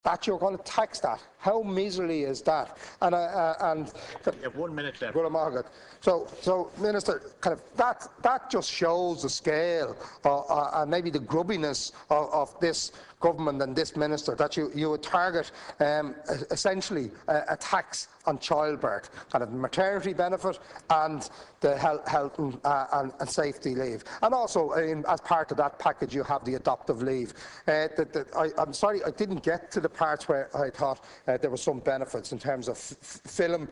that you're going to tax that. How miserly is that? And you have 1 minute left. So, Minister, kind of that just shows the scale and maybe the grubbiness of this government and this minister, that you would target essentially a tax on childbirth, kind of maternity benefit and the health and safety leave. And also, as part of that package, you have the adoptive leave. I'm sorry, I didn't get to the parts where I thought there were some benefits in terms of film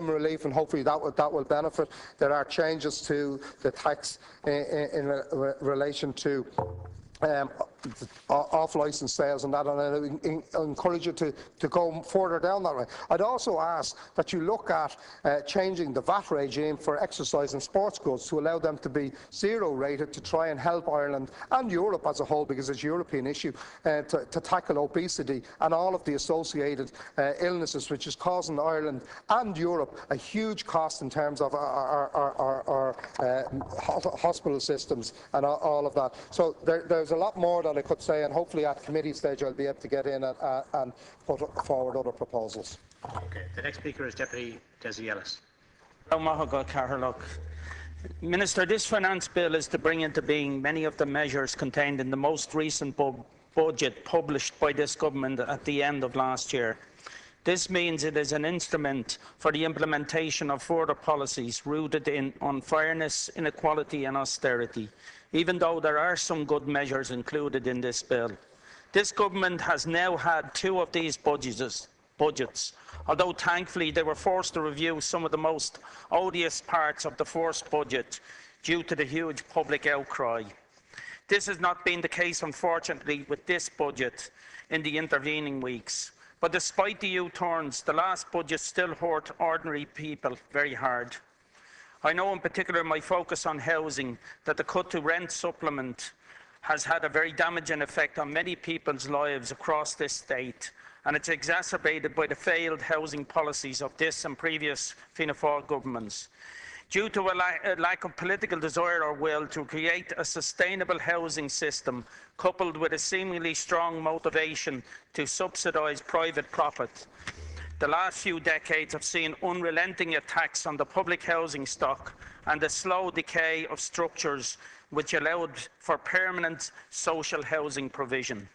relief, and hopefully that will benefit. There are changes to the tax in relation to off-licence sales and that, and I encourage you to go further down that way. I'd also ask that you look at changing the VAT regime for exercise and sports goods to allow them to be zero-rated, to try and help Ireland and Europe as a whole, because it's a European issue, to tackle obesity and all of the associated illnesses, which is causing Ireland and Europe a huge cost in terms of our hospital systems and all of that. So there's a lot more that I could say, and hopefully at committee stage I'll be able to get in and put forward other proposals. Okay. The next speaker is Deputy Desiree Ellis. Minister, this finance bill is to bring into being many of the measures contained in the most recent budget published by this government at the end of last year. This means it is an instrument for the implementation of further policies rooted in unfairness, inequality and austerity, even though there are some good measures included in this bill. This government has now had 2 of these budgets, although thankfully they were forced to review some of the most odious parts of the first budget due to the huge public outcry. This has not been the case, unfortunately, with this budget in the intervening weeks. But despite the U-turns, the last budget still hurt ordinary people very hard. I know in particular my focus on housing that the cut to rent supplement has had a very damaging effect on many people's lives across this state, and it's exacerbated by the failed housing policies of this and previous Fianna Fáil governments. Due to a lack of political desire or will to create a sustainable housing system, coupled with a seemingly strong motivation to subsidise private profit, the last few decades have seen unrelenting attacks on the public housing stock and the slow decay of structures which allowed for permanent social housing provision.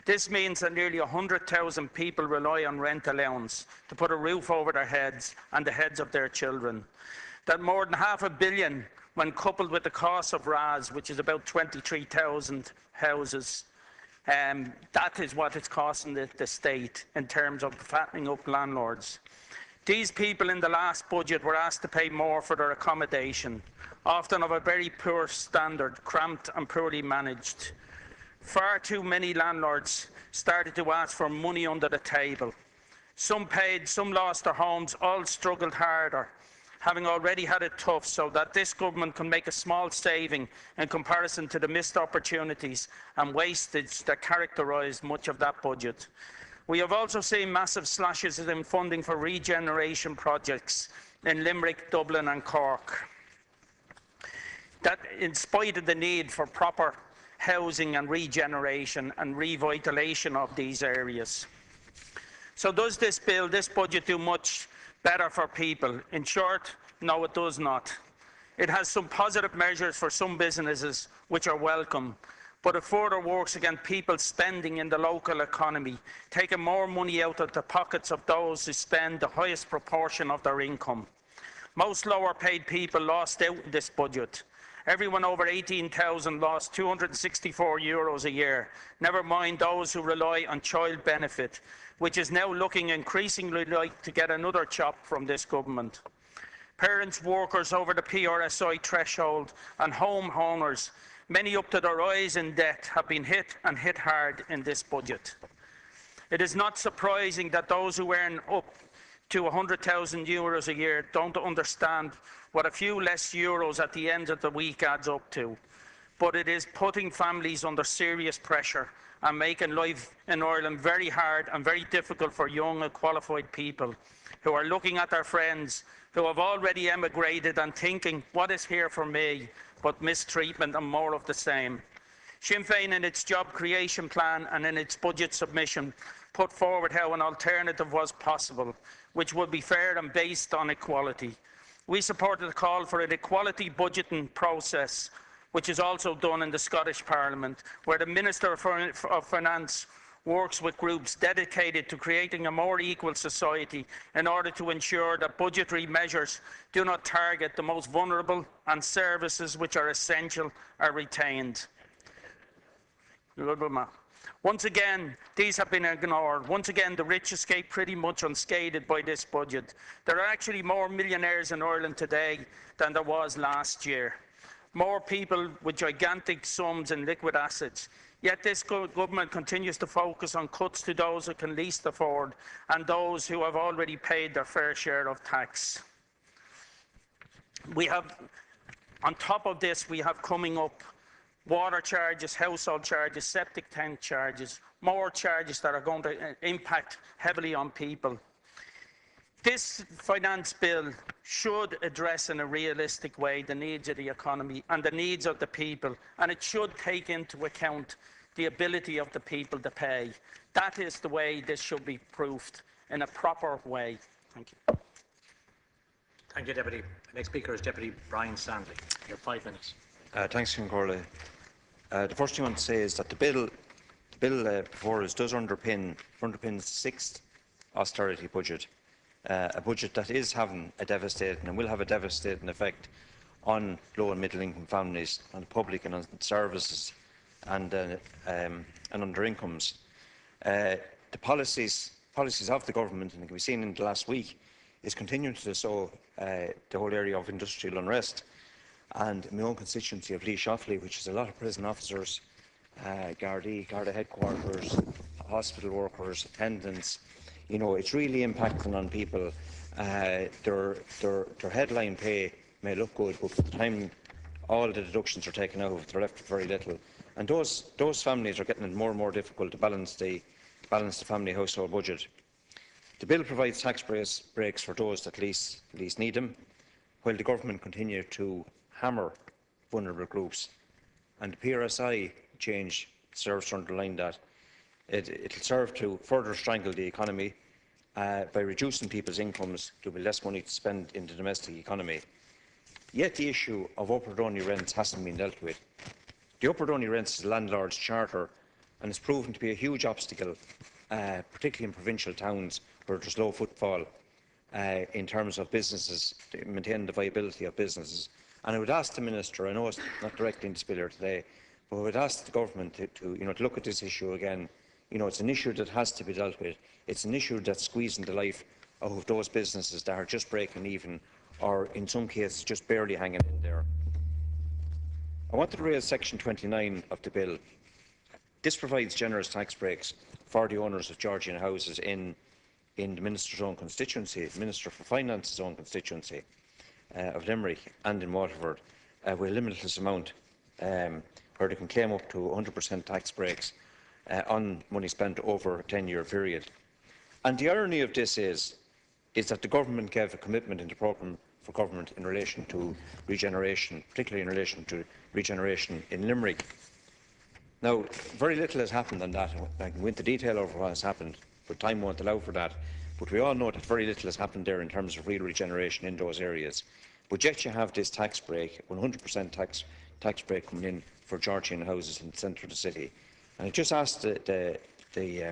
This means that nearly 100,000 people rely on rent allowance to put a roof over their heads and the heads of their children. That more than £500 million, when coupled with the cost of RAS, which is about 23,000 houses, that is what it's costing the state in terms of fattening up landlords. These people in the last budget were asked to pay more for their accommodation, often of a very poor standard, cramped and poorly managed. Far too many landlords started to ask for money under the table. Some paid, some lost their homes, all struggled harder, having already had it tough, so that this government can make a small saving in comparison to the missed opportunities and wastage that characterised much of that budget. We have also seen massive slashes in funding for regeneration projects in Limerick, Dublin and Cork. That, in spite of the need for proper housing and regeneration and revitalisation of these areas. So does this bill, this budget, do much better for people? In short, no, it does not. It has some positive measures for some businesses which are welcome, but it further works against people's spending in the local economy, taking more money out of the pockets of those who spend the highest proportion of their income. Most lower paid people lost out in this budget. Everyone over 18,000 lost €264 a year, never mind those who rely on child benefit, which is now looking increasingly like to get another chop from this government. Parents, workers over the PRSI threshold and homeowners, many up to their eyes in debt, have been hit and hit hard in this budget. It is not surprising that those who earn up to €100,000 a year don't understand what a few less euros at the end of the week adds up to. But it is putting families under serious pressure and making life in Ireland very hard and very difficult for young and qualified people who are looking at their friends who have already emigrated and thinking, what is here for me, but mistreatment and more of the same. Sinn Féin, in its job creation plan and in its budget submission, put forward how an alternative was possible, which would be fair and based on equality. We supported a call for an equality budgeting process, which is also done in the Scottish Parliament, where the Minister of Finance works with groups dedicated to creating a more equal society in order to ensure that budgetary measures do not target the most vulnerable and services which are essential are retained. Once again, these have been ignored. Once again, the rich escape pretty much unscathed by this budget. There are actually more millionaires in Ireland today than there was last year. More people with gigantic sums in liquid assets. Yet this government continues to focus on cuts to those who can least afford and those who have already paid their fair share of tax. We have, on top of this, we have coming up water charges, household charges, septic tank charges, more charges that are going to impact heavily on people. This finance bill should address in a realistic way the needs of the economy and the needs of the people, and it should take into account the ability of the people to pay. That is the way this should be proved, in a proper way. Thank you. Thank you, Deputy. The next speaker is Deputy Brian Stanley. You have 5 minutes. Thanks, Ciarán Comhairle. The first thing I want to say is that the bill before us does underpin the sixth austerity budget, a budget that is having a devastating and will have a devastating effect on low and middle income families, on the public and on services and under incomes. The policies of the government, and it can be seen in the last week, is continuing to sow the whole area of industrial unrest. And in my own constituency of Laois Offaly, which is a lot of prison officers, Gardaí, Garda headquarters, hospital workers, attendants, you know, it's really impacting on people. Their headline pay may look good, but by the time all the deductions are taken out, they're left with very little. And those families are getting it more and more difficult to balance the family household budget. The bill provides tax breaks for those that least need them, while the government continue to hammer vulnerable groups. And the PRSI change serves to underline that. It will serve to further strangle the economy by reducing people's incomes. There will be less money to spend in the domestic economy. Yet the issue of upward-only rents hasn't been dealt with. The upward-only rents is a landlord's charter, and it's proven to be a huge obstacle, particularly in provincial towns where there's low footfall in terms of businesses, to maintain the viability of businesses. And I would ask the Minister, I know it's not directly in the bill here today, but I would ask the government to look at this issue again. You know, it's an issue that has to be dealt with. It's an issue that's squeezing the life out of those businesses that are just breaking even, or in some cases just barely hanging in there. I wanted to raise Section 29 of the bill. This provides generous tax breaks for the owners of Georgian houses in the Minister's own constituency, the Minister for Finance's own constituency of Limerick and in Waterford, with a limitless amount where they can claim up to 100% tax breaks on money spent over a 10-year period. And the irony of this is that the government gave a commitment in the programme for government in relation to regeneration, particularly in relation to regeneration in Limerick. Now, very little has happened on that. I can go into detail over what has happened, but time won't allow for that. But we all know that very little has happened there in terms of real regeneration in those areas. But yet you have this tax break, 100% tax break coming in for Georgian houses in the centre of the city. And I just asked the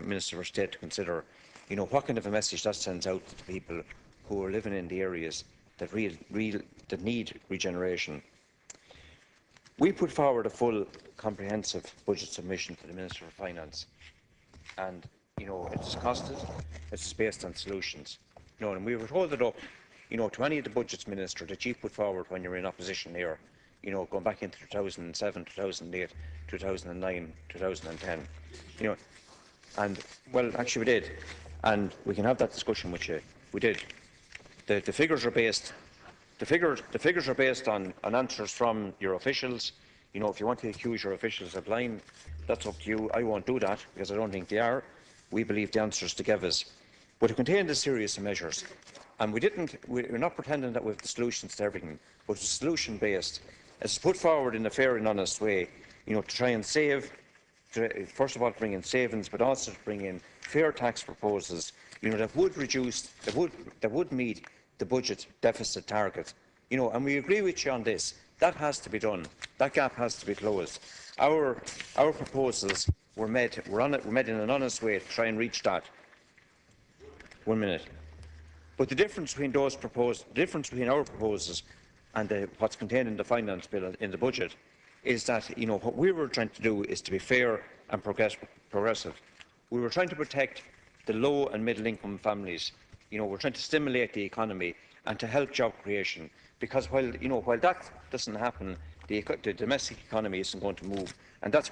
Minister for State to consider, you know, what kind of a message that sends out to the people who are living in the areas that that need regeneration. We put forward a full, comprehensive budget submission to the Minister for Finance, and you know, it's costed, it's based on solutions. You know, and we would hold it up, you know, to any of the budgets minister that you put forward when you're in opposition here, you know, going back into 2007, 2008, 2009, 2010. You know, and well, actually we did, and we can have that discussion with you. We did. The figures are based. The figures are based on answers from your officials. You know, if you want to accuse your officials of lying, that's up to you. I won't do that because I don't think they are. We believe the answers to give us. But it contained a series of measures, and we're not pretending that we have the solutions to everything, but it's solution based. It's put forward in a fair and honest way, you know, to try and save, first of all to bring in savings, but also to bring in fair tax proposals, that would reduce, that would meet the budget deficit target. And we agree with you on this. That has to be done. That gap has to be closed. Our proposals were made in an honest way to try and reach that. 1 minute. But the difference between our proposals and what's contained in the finance bill in the budget is that what we were trying to do is to be fair and progressive. We were trying to protect the low and middle income families. We're trying to stimulate the economy and to help job creation, because while that doesn't happen, the domestic economy isn't going to move, and that's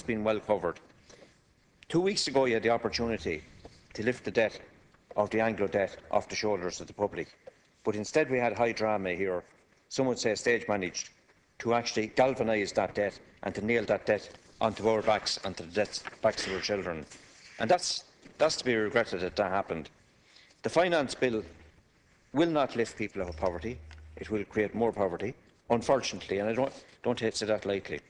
been well covered. 2 weeks ago, you had the opportunity to lift the debt of the Anglo debt off the shoulders of the public, but instead we had high drama here. Some would say stage managed, to actually galvanise that debt and to nail that debt onto our backs and to the backs of our children. And that's to be regretted that happened. The finance bill will not lift people out of poverty. It will create more poverty, unfortunately, and I don't say that lightly.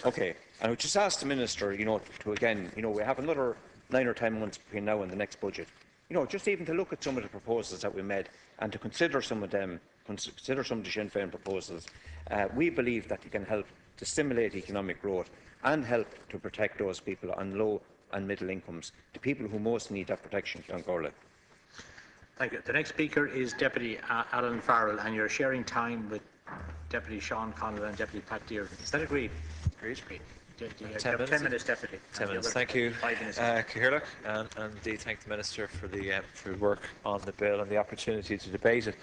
Okay, and I just ask the Minister, to again, we have another 9 or 10 months between now and the next budget. Just even to look at some of the proposals that we made and to consider some of them, consider some of the Sinn Féin proposals. We believe that it can help to stimulate economic growth and help to protect those people on low and middle incomes, the people who most need that protection. Thank you. The next speaker is Deputy Alan Farrell, and you're sharing time with Deputy Sean Connell and Deputy Pat Dearden. Is that agreed? Agreed. 10 minutes, Deputy. 10 minutes. Thank you, Cathaoirleach, and indeed thank the Minister for the work on the bill and the opportunity to debate it.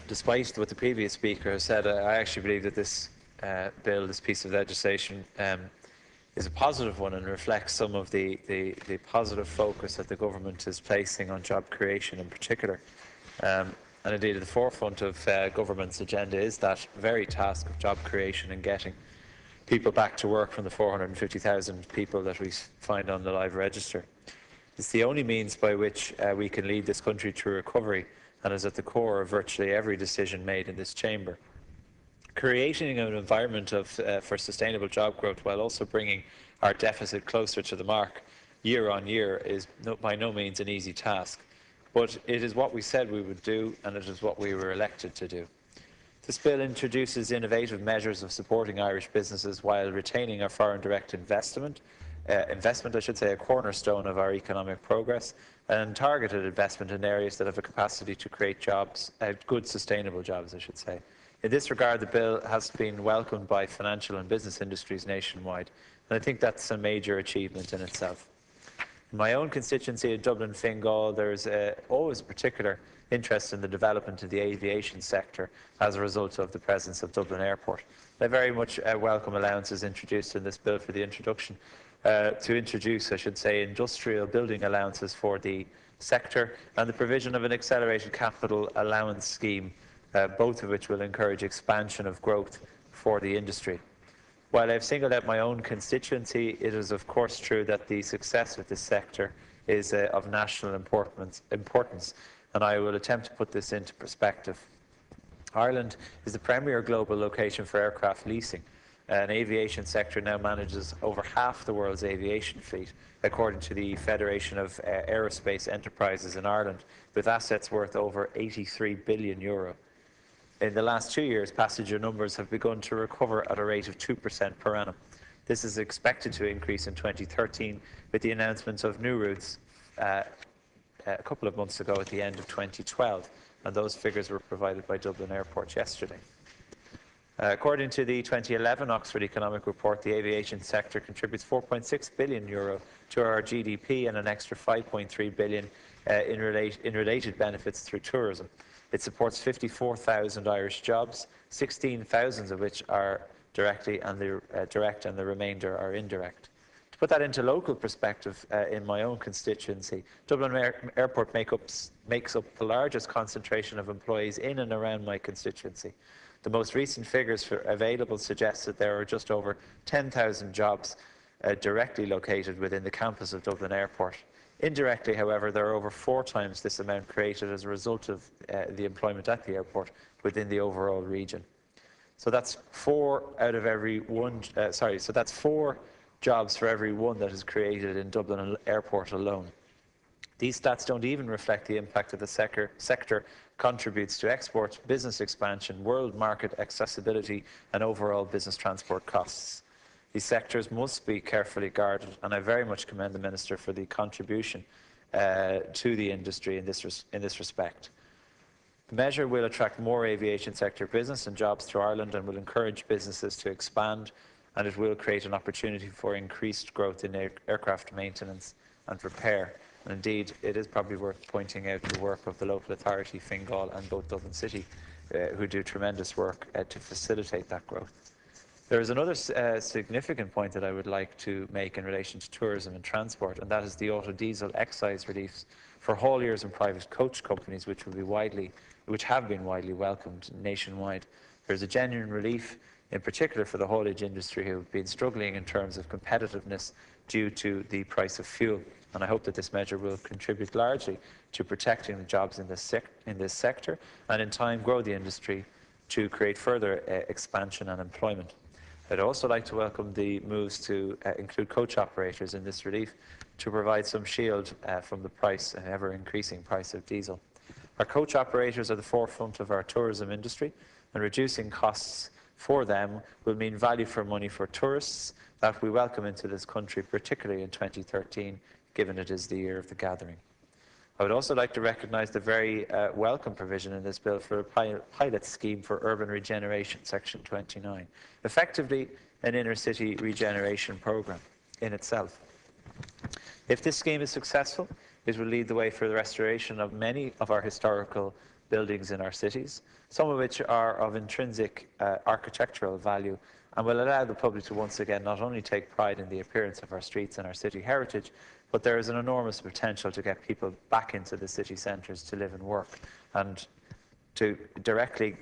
Despite what the previous speaker has said, I actually believe that this bill, this piece of legislation, is a positive one and reflects some of the positive focus that the government is placing on job creation in particular. And indeed, at the forefront of government's agenda is that very task of job creation and getting people back to work from the 450,000 people that we find on the live register. It's the only means by which we can lead this country to recovery, and is at the core of virtually every decision made in this chamber. Creating an environment for sustainable job growth while also bringing our deficit closer to the mark year on year is by no means an easy task, but it is what we said we would do, and it is what we were elected to do. This bill introduces innovative measures of supporting Irish businesses while retaining our foreign direct investment, a cornerstone of our economic progress, and targeted investment in areas that have a capacity to create jobs, good sustainable jobs, I should say. In this regard, the bill has been welcomed by financial and business industries nationwide, and I think that's a major achievement in itself. In my own constituency of Dublin Fingal, there is always a particular interest in the development of the aviation sector as a result of the presence of Dublin Airport. I very much welcome allowances introduced in this bill for the introduction, industrial building allowances for the sector and the provision of an accelerated capital allowance scheme, both of which will encourage expansion of growth for the industry. While I've singled out my own constituency, it is of course true that the success of this sector is of national importance, and I will attempt to put this into perspective. Ireland is the premier global location for aircraft leasing. An aviation sector now manages over half the world's aviation fleet, according to the Federation of Aerospace Enterprises in Ireland, with assets worth over €83 billion. In the last 2 years, passenger numbers have begun to recover at a rate of 2% per annum. This is expected to increase in 2013 with the announcement of new routes a couple of months ago at the end of 2012, and those figures were provided by Dublin Airport yesterday. According to the 2011 Oxford Economic Report, the aviation sector contributes €4.6 billion to our GDP and an extra €5.3 billion in related benefits through tourism. It supports 54,000 Irish jobs, 16,000 of which are direct and the remainder are indirect. To put that into local perspective, in my own constituency, Dublin Airport makes up the largest concentration of employees in and around my constituency. The most recent figures available suggest that there are just over 10,000 jobs directly located within the campus of Dublin Airport. Indirectly, however, there are over 4 times this amount created as a result of the employment at the airport within the overall region. So that's 4 out of every one. So that's 4 jobs for every one that is created in Dublin Airport alone. These stats don't even reflect the impact that the sector contributes to exports, business expansion, world market accessibility and overall business transport costs. These sectors must be carefully guarded, and I very much commend the Minister for the contribution to the industry in this respect. The measure will attract more aviation sector business and jobs to Ireland and will encourage businesses to expand, and it will create an opportunity for increased growth in aircraft maintenance and repair. And indeed, it is probably worth pointing out the work of the local authority, Fingal, and both Dublin City, who do tremendous work to facilitate that growth. There is another significant point that I would like to make in relation to tourism and transport, and that is the auto diesel excise reliefs for hauliers and private coach companies, which have been widely welcomed nationwide. There is a genuine relief, in particular for the haulage industry, who have been struggling in terms of competitiveness due to the price of fuel. And I hope that this measure will contribute largely to protecting the jobs in this sector, and in time grow the industry to create further expansion and employment. I'd also like to welcome the moves to include coach operators in this relief to provide some shield from the price, ever-increasing price of diesel. Our coach operators are the forefront of our tourism industry, and reducing costs for them will mean value for money for tourists that we welcome into this country, particularly in 2013, given it is the year of the gathering. I would also like to recognise the very welcome provision in this bill for a pilot scheme for urban regeneration, section 29, effectively an inner-city regeneration programme in itself. If this scheme is successful, it will lead the way for the restoration of many of our historical buildings in our cities, some of which are of intrinsic architectural value, and will allow the public to once again not only take pride in the appearance of our streets and our city heritage, but there is an enormous potential to get people back into the city centres to live and work. And to directly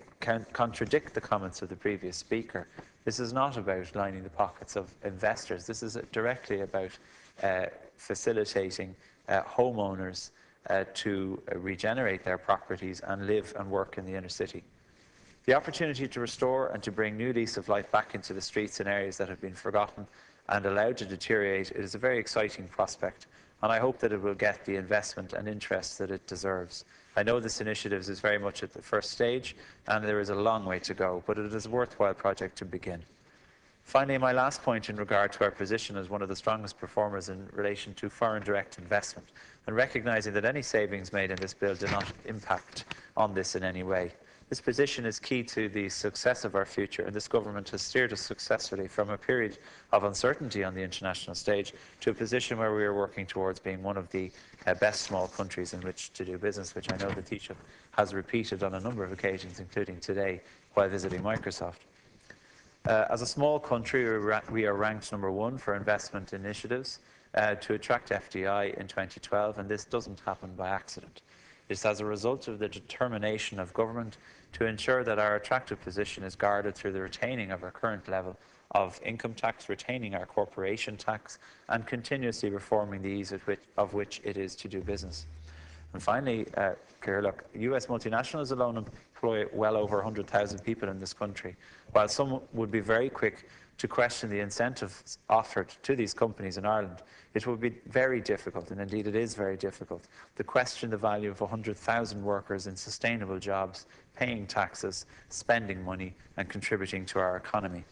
contradict the comments of the previous speaker, this is not about lining the pockets of investors. This is directly about facilitating homeowners to regenerate their properties and live and work in the inner city. The opportunity to restore and to bring new lease of life back into the streets in areas that have been forgotten and allowed to deteriorate is a very exciting prospect, and I hope that it will get the investment and interest that it deserves. I know this initiative is very much at the first stage, and there is a long way to go, but it is a worthwhile project to begin. Finally, my last point in regard to our position as one of the strongest performers in relation to foreign direct investment, and recognising that any savings made in this bill do not impact on this in any way. This position is key to the success of our future, and this government has steered us successfully from a period of uncertainty on the international stage to a position where we are working towards being one of the best small countries in which to do business, which I know the Taoiseach has repeated on a number of occasions, including today while visiting Microsoft. As a small country, we are ranked #1 for investment initiatives to attract FDI in 2012, and this doesn't happen by accident. It's as a result of the determination of government to ensure that our attractive position is guarded through the retaining of our current level of income tax, retaining our corporation tax, and continuously reforming the ease of which it is to do business. And finally, look, US multinationals alone employ well over 100,000 people in this country. While some would be very quick to question the incentives offered to these companies in Ireland, it would be very difficult, and indeed it is very difficult, to question the value of 100,000 workers in sustainable jobs, paying taxes, spending money, and contributing to our economy.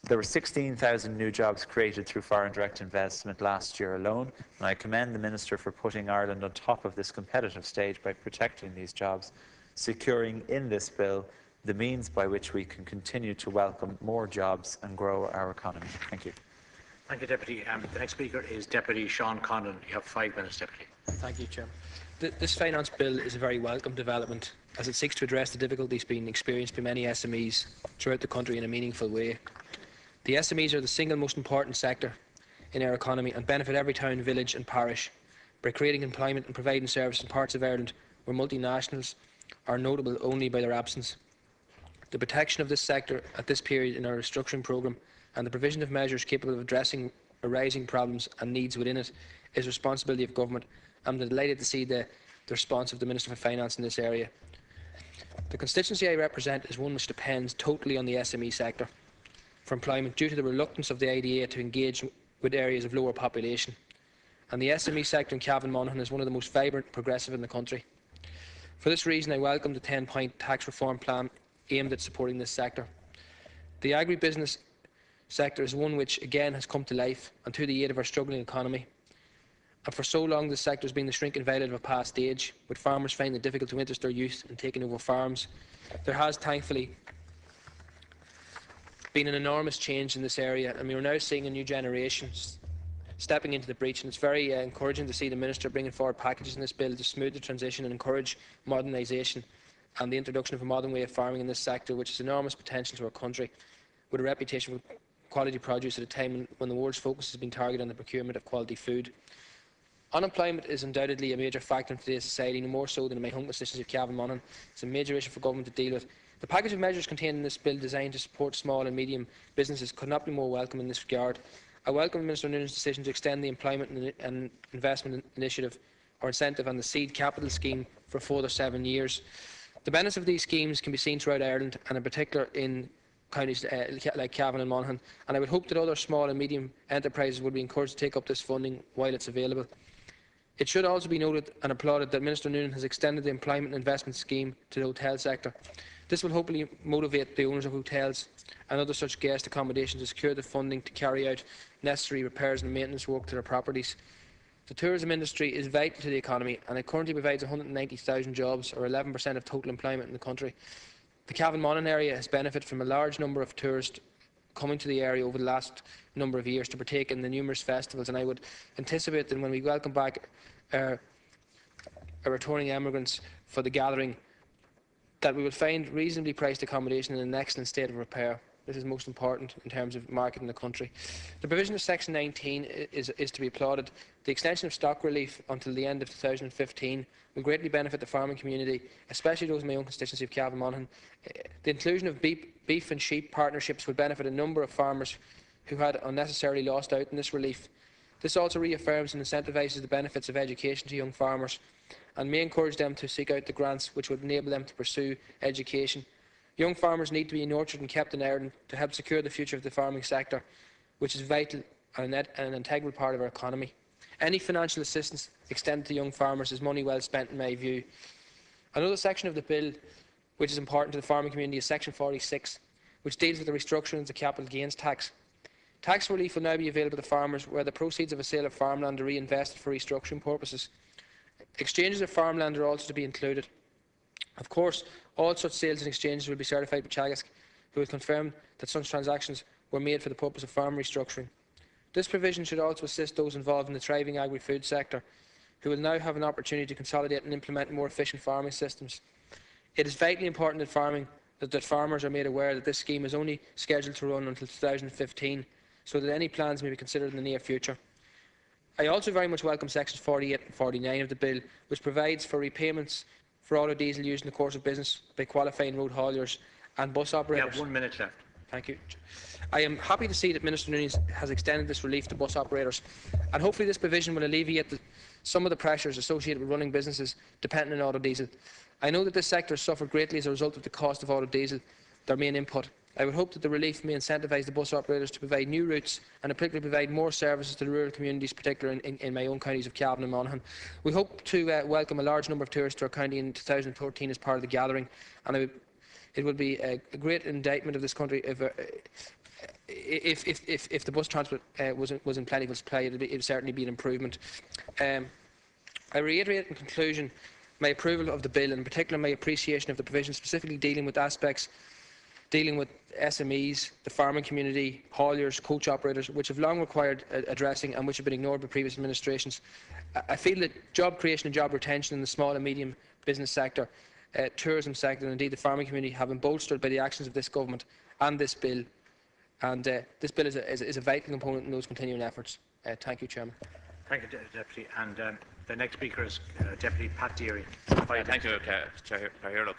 There were 16,000 new jobs created through foreign direct investment last year alone, and I commend the Minister for putting Ireland on top of this competitive stage by protecting these jobs, securing in this bill the means by which we can continue to welcome more jobs and grow our economy. Thank you. Thank you, Deputy. The next speaker is Deputy Sean Conlon. You have 5 minutes, Deputy. Thank you, Chairman. This finance bill is a very welcome development as it seeks to address the difficulties being experienced by many SMEs throughout the country in a meaningful way. The SMEs are the single most important sector in our economy and benefit every town, village and parish by creating employment and providing service in parts of Ireland where multinationals are notable only by their absence. The protection of this sector at this period in our restructuring programme and the provision of measures capable of addressing arising problems and needs within it is the responsibility of government. I'm delighted to see the response of the Minister for Finance in this area. The constituency I represent is one which depends totally on the SME sector. for employment due to the reluctance of the IDA to engage with areas of lower population. And the SME sector in Cavan Monaghan is one of the most vibrant and progressive in the country. For this reason, I welcome the 10-point tax reform plan aimed at supporting this sector. The agribusiness sector is one which, again, has come to life and to the aid of our struggling economy. And for so long, this sector has been the shrinking violet of a past age, with farmers finding it difficult to interest their youth in taking over farms. There has, thankfully, been an enormous change in this area, and we are now seeing a new generation stepping into the breach. And it's very encouraging to see the Minister bringing forward packages in this bill to smooth the transition and encourage modernisation and the introduction of a modern way of farming in this sector, which has enormous potential to our country, with a reputation for quality produce at a time when the world's focus has been targeted on the procurement of quality food. Unemployment is undoubtedly a major factor in today's society, no more so than in my home constituency of Cavan Monaghan. It's a major issue for government to deal with. The package of measures contained in this bill designed to support small and medium businesses could not be more welcome in this regard. I welcome Minister Noonan's decision to extend the Employment and Investment Initiative or incentive and the Seed Capital Scheme for a further 7 years. The benefits of these schemes can be seen throughout Ireland, and in particular in counties like Cavan and Monaghan, and I would hope that other small and medium enterprises would be encouraged to take up this funding while it's available. It should also be noted and applauded that Minister Noonan has extended the Employment and Investment Scheme to the hotel sector. This will hopefully motivate the owners of hotels and other such guest accommodation to secure the funding to carry out necessary repairs and maintenance work to their properties. The tourism industry is vital to the economy, and it currently provides 190,000 jobs, or 11% of total employment in the country. The Cavan Monaghan area has benefited from a large number of tourists coming to the area over the last number of years to partake in the numerous festivals, and I would anticipate that when we welcome back our returning emigrants for the gathering, that we will find reasonably priced accommodation in an excellent state of repair. This is most important in terms of marketing the country. The provision of Section 19 is to be applauded. The extension of stock relief until the end of 2015 will greatly benefit the farming community, especially those in my own constituency of Cavan Monaghan. The inclusion of beef and sheep partnerships will benefit a number of farmers who had unnecessarily lost out on this relief. This also reaffirms and incentivises the benefits of education to young farmers and may encourage them to seek out the grants which would enable them to pursue education. Young farmers need to be nurtured and kept in Ireland to help secure the future of the farming sector, which is vital and an integral part of our economy. Any financial assistance extended to young farmers is money well spent, in my view. Another section of the bill which is important to the farming community is Section 46, which deals with the restructuring of the capital gains tax. Tax relief will now be available to farmers where the proceeds of a sale of farmland are reinvested for restructuring purposes. Exchanges of farmland are also to be included. Of course, all such sales and exchanges will be certified by Teagasc, who will confirm that such transactions were made for the purpose of farm restructuring. This provision should also assist those involved in the thriving agri-food sector, who will now have an opportunity to consolidate and implement more efficient farming systems. It is vitally important that farmers are made aware that this scheme is only scheduled to run until 2015, so that any plans may be considered in the near future. I also very much welcome Sections 48 and 49 of the bill, which provides for repayments for auto diesel used in the course of business by qualifying road hauliers and bus operators. You have 1 minute left. Thank you. I am happy to see that Minister Nunes has extended this relief to bus operators, and hopefully this provision will alleviate some of the pressures associated with running businesses dependent on auto diesel. I know that this sector has suffered greatly as a result of the cost of auto diesel, their main input. I would hope that the relief may incentivise the bus operators to provide new routes and in particular provide more services to the rural communities, particularly in my own counties of Cavan and Monaghan. We hope to welcome a large number of tourists to our county in 2013 as part of the gathering, and it would be a great indictment of this country if the bus transport was in plentiful supply. It would certainly be an improvement. I reiterate in conclusion my approval of the bill, and in particular my appreciation of the provisions specifically dealing with aspects dealing with SMEs, the farming community, hauliers, coach operators, which have long required addressing and which have been ignored by previous administrations. I feel that job creation and job retention in the small and medium business sector, tourism sector and indeed the farming community have been bolstered by the actions of this government and this bill. And this bill is a vital component in those continuing efforts. Thank you, Chairman. Thank you, Deputy. And the next speaker is Deputy Pat Deary. Thank you, Chair Hirlock.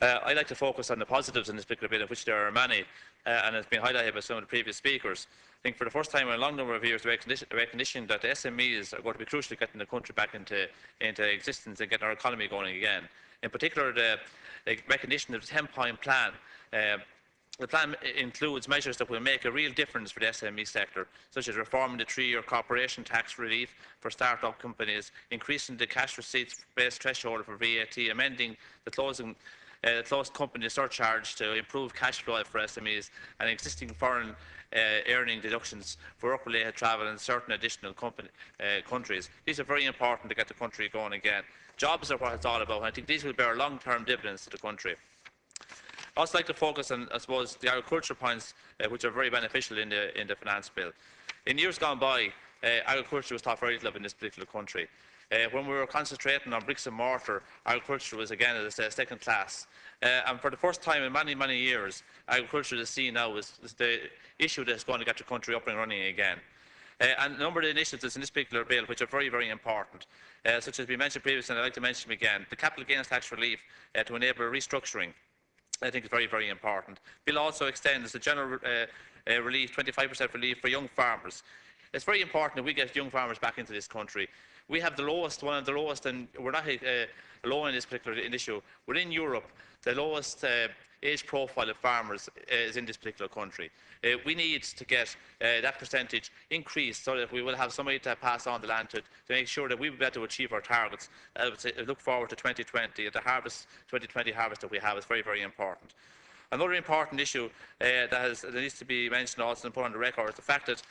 I'd like to focus on the positives in this particular bill, of which there are many, and it's been highlighted by some of the previous speakers. I think for the first time in a long number of years, the recognition that the SMEs are going to be crucial to getting the country back into existence and getting our economy going again. In particular, the recognition of the 10-point plan The plan includes measures that will make a real difference for the SME sector, such as reforming the 3-year corporation tax relief for start-up companies, increasing the cash receipts-based threshold for VAT, amending the closed company surcharge to improve cash flow for SMEs, and existing foreign earning deductions for work-related travel in certain additional countries. These are very important to get the country going again. Jobs are what it's all about, and I think these will bear long-term dividends to the country. I'd also like to focus on, I suppose, the agricultural points which are very beneficial in the finance bill. In years gone by, agriculture was thought very little of in this particular country. When we were concentrating on bricks and mortar, agriculture was again, as I say, second class. And for the first time in many, many years, agriculture is seen now as the issue that is going to get the country up and running again. And a number of the initiatives in this particular bill which are very, very important, such as we mentioned previously, and I'd like to mention them again, the capital gains tax relief to enable restructuring, I think is very, very important. The bill also extends the general relief, 25% relief for young farmers. It's very important that we get young farmers back into this country. We have the lowest, one of the lowest, and we're not alone in this particular issue. Within Europe, the lowest age profile of farmers is in this particular country. We need to get that percentage increased so that we will have somebody to pass on the land to make sure that we will be able to achieve our targets. I would say, look forward to 2020. The harvest, 2020 harvest that we have is very, very important. Another important issue that needs to be mentioned also and put on the record is the fact that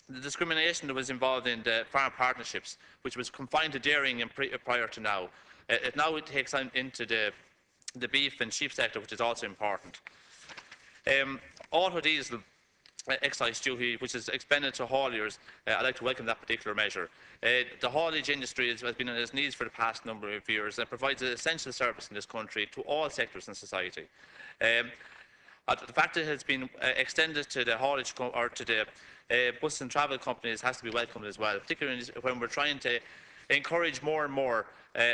the discrimination that was involved in the farm partnerships, which was confined to dairying prior to now, it now takes on into the beef and sheep sector, which is also important. Auto diesel excise duty, which is expended to hauliers, I'd like to welcome that particular measure. The haulage industry has been on its knees for the past number of years and provides an essential service in this country to all sectors in society. The fact that it has been extended to the haulage or to the bus and travel companies has to be welcomed as well, particularly when we're trying to encourage more and more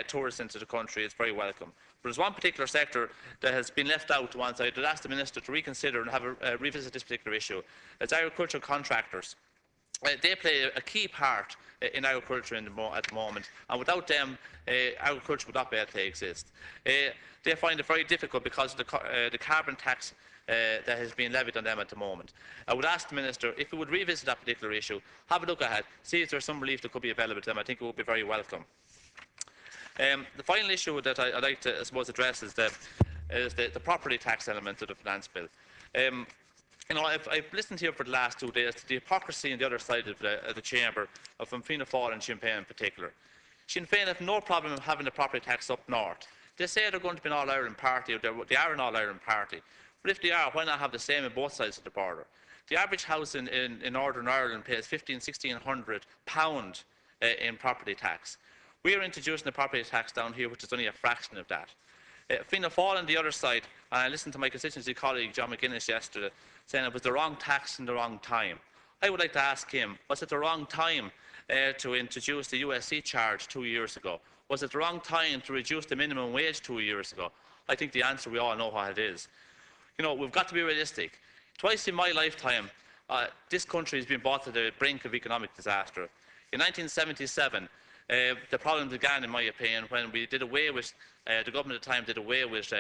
tourists into the country. It's very welcome. But there's one particular sector that has been left out to one side. I'd ask the Minister to reconsider and have a revisit this particular issue. It's agricultural contractors. They play a key part in agriculture at the moment, and without them, agriculture would not be able to exist. They find it very difficult because of the carbon tax that has been levied on them at the moment. I would ask the Minister if he would revisit that particular issue, have a look ahead, see if there's some relief that could be available to them. I think it would be very welcome. The final issue that I'd like to, I suppose, address is the property tax element of the finance bill. You know, I've listened here for the last 2 days to the hypocrisy on the other side of the chamber, from Fianna Fáil and Sinn Féin in particular. Sinn Féin have no problem having the property tax up north. They say they're going to be an all-Ireland party, or they are an all-Ireland party. But if they are, why not have the same on both sides of the border? The average house in Northern Ireland pays £1,500–1,600 in property tax. We are introducing the property tax down here, which is only a fraction of that. Fianna Fáil on the other side, and I listened to my constituency colleague John McGuinness yesterday, saying it was the wrong tax in the wrong time. I would like to ask him, was it the wrong time to introduce the USC charge 2 years ago? Was it the wrong time to reduce the minimum wage 2 years ago? I think the answer, we all know what it is. You know, we've got to be realistic. Twice in my lifetime, this country has been brought to the brink of economic disaster. In 1977, the problem began, in my opinion, when we did away with, the government at the time did away with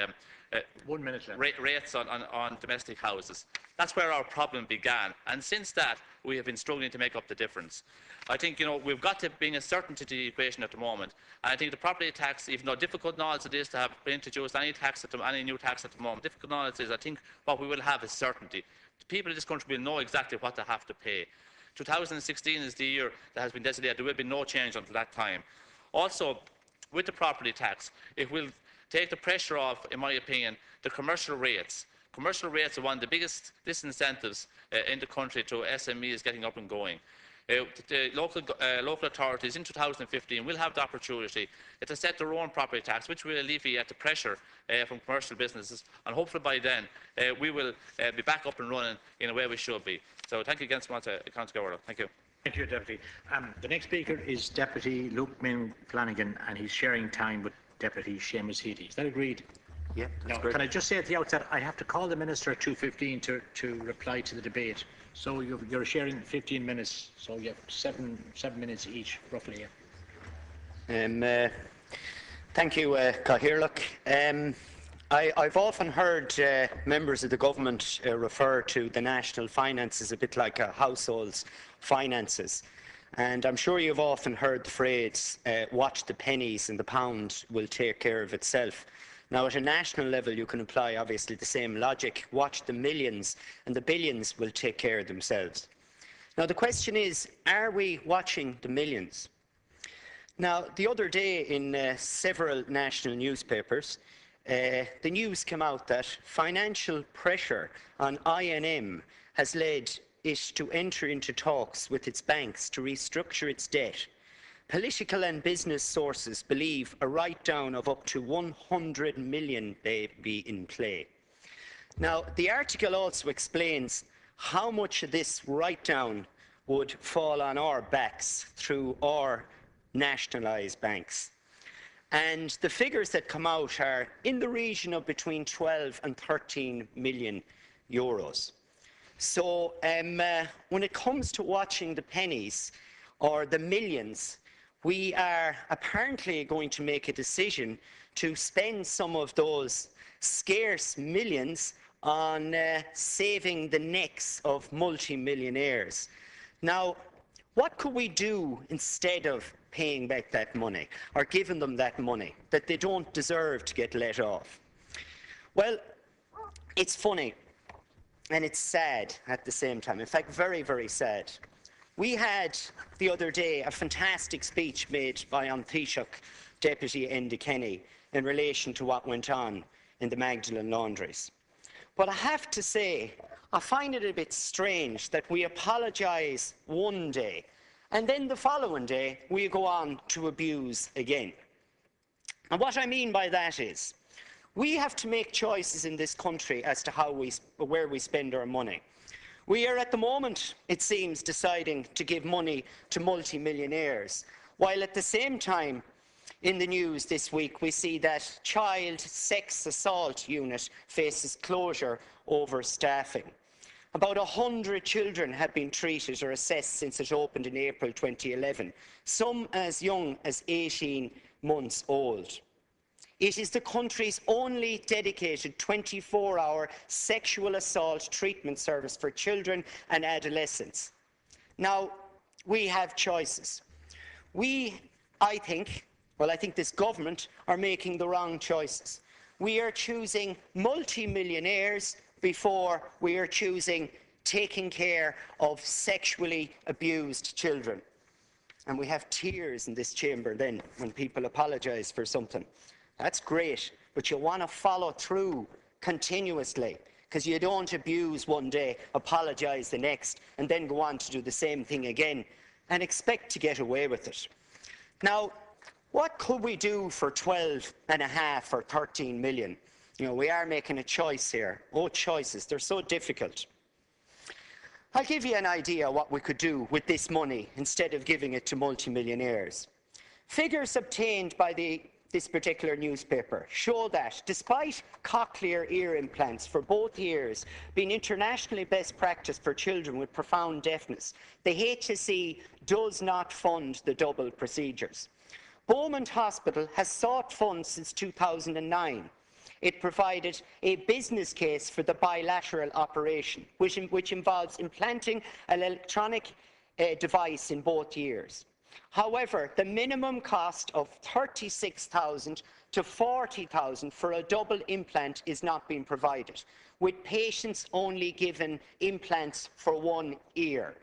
1 minute rates on domestic houses. That's where our problem began. And since that, we have been struggling to make up the difference. I think, you know, we've got to bring a certainty to the equation at the moment. And I think the property tax, even though difficult knowledge it is to have introduced any new tax at the moment, difficult knowledge is, I think what we will have is certainty. The people in this country will know exactly what they have to pay. 2016 is the year that has been designated. There will be no change until that time. Also, with the property tax, it will take the pressure off, in my opinion, the commercial rates. Commercial rates are one of the biggest disincentives in the country to SMEs getting up and going. The local authorities in 2015 will have the opportunity to set their own property tax, which will alleviate the pressure from commercial businesses, and hopefully by then we will be back up and running in a way we should be. So thank you again so much, Councillor Goward. Thank you. Thank you, Deputy. The next speaker is Deputy Luke Minn Flanagan, and he's sharing time with Deputy Seamus Healy. Is that agreed? Yeah, now, great. Can I just say at the outset, I have to call the Minister at 2:15 to reply to the debate. So you're sharing 15 minutes, so you have seven minutes each, roughly. Thank you, Cathaoirleach. I've often heard members of the government refer to the national finances a bit like a household's finances. And I'm sure you've often heard the phrase, watch the pennies and the pound will take care of itself. Now, at a national level, you can apply, obviously, the same logic. Watch the millions and the billions will take care of themselves. Now, the question is, are we watching the millions? Now, the other day in several national newspapers, the news came out that financial pressure on INM has led it to enter into talks with its banks to restructure its debt. Political and business sources believe a write-down of up to 100 million may be in play. Now, the article also explains how much of this write-down would fall on our backs through our nationalised banks. And the figures that come out are in the region of between 12 and 13 million euros. So when it comes to watching the pennies or the millions, we are apparently going to make a decision to spend some of those scarce millions on saving the necks of multi-millionaires. Now, what could we do instead of paying back that money or giving them that money that they don't deserve to get let off? Well, it's funny and it's sad at the same time. In fact, very, very sad. We had the other day a fantastic speech made by An Taoiseach, Deputy Enda Kenny, in relation to what went on in the Magdalen laundries. But I have to say, I find it a bit strange that we apologise one day and then the following day we go on to abuse again. And what I mean by that is, we have to make choices in this country as to where we spend our money. We are at the moment, it seems, deciding to give money to multi-millionaires, while at the same time in the news this week we see that child sex assault unit faces closure over staffing. About 100 children have been treated or assessed since it opened in April 2011, some as young as 18 months old. It is the country's only dedicated 24-hour sexual assault treatment service for children and adolescents. Now, we have choices. I think this government are making the wrong choices. We are choosing multi-millionaires before we are choosing taking care of sexually abused children. And we have tears in this chamber then when people apologise for something. That's great, but you want to follow through continuously, because you don't abuse one day, apologise the next, and then go on to do the same thing again and expect to get away with it. Now, what could we do for 12.5 or 13 million? You know, we are making a choice here. Oh, choices, they're so difficult. I'll give you an idea what we could do with this money instead of giving it to multimillionaires. Figures obtained by this particular newspaper show that despite cochlear ear implants for both ears being internationally best practice for children with profound deafness, the HSE does not fund the double procedures. Beaumont Hospital has sought funds since 2009. It provided a business case for the bilateral operation, which involves implanting an electronic device in both ears. However, the minimum cost of $36,000 to $40,000 for a double implant is not being provided, with patients only given implants for one ear.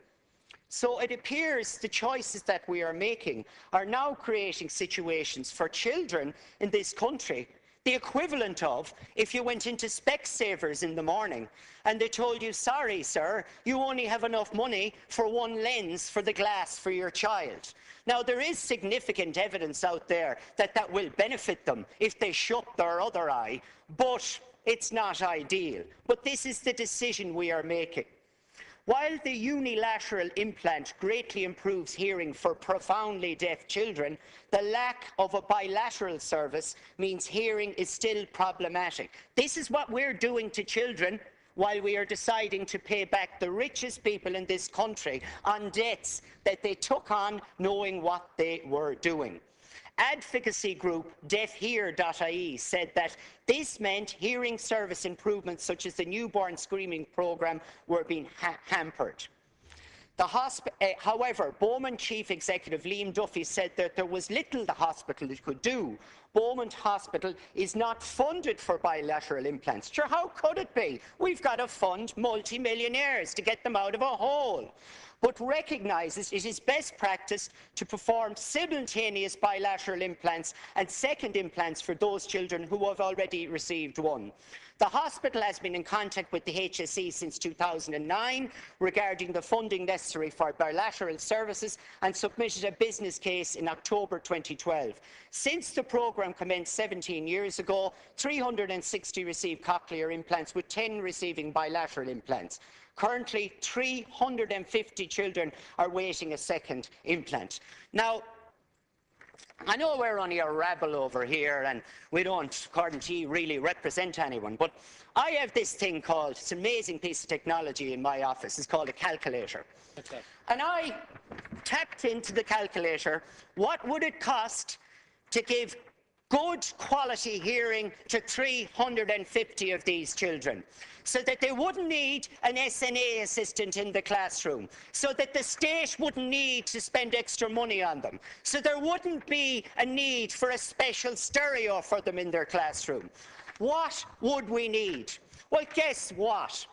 So it appears the choices that we are making are now creating situations for children in this country, the equivalent of if you went into Specsavers in the morning and they told you, sorry sir, you only have enough money for one lens for the glass for your child. Now, there is significant evidence out there that that will benefit them if they shut their other eye, but it's not ideal. But this is the decision we are making. While the unilateral implant greatly improves hearing for profoundly deaf children, the lack of a bilateral service means hearing is still problematic. This is what we're doing to children while we are deciding to pay back the richest people in this country on debts that they took on knowing what they were doing. Advocacy group deafhear.ie said that this meant hearing service improvements such as the newborn screening programme were being hampered. However, Bowman Chief Executive Liam Duffy said that there was little the hospital could do. Bowman Hospital is not funded for bilateral implants. Sure, how could it be? We've got to fund multi-millionaires to get them out of a hole. But recognises it is best practice to perform simultaneous bilateral implants and second implants for those children who have already received one. The hospital has been in contact with the HSE since 2009 regarding the funding necessary for bilateral services and submitted a business case in October 2012. Since the programme commenced 17 years ago, 360 received cochlear implants, with 10 receiving bilateral implants. Currently, 350 children are waiting a second implant. Now, I know we're only a rabble over here and we don't, according to you, really represent anyone, but I have this thing called, it's an amazing piece of technology in my office, it's called a calculator. Okay. And I tapped into the calculator, what would it cost to give good quality hearing to 350 of these children, so that they wouldn't need an SNA assistant in the classroom, so that the state wouldn't need to spend extra money on them, so there wouldn't be a need for a special stereo for them in their classroom. What would we need? Well, guess what?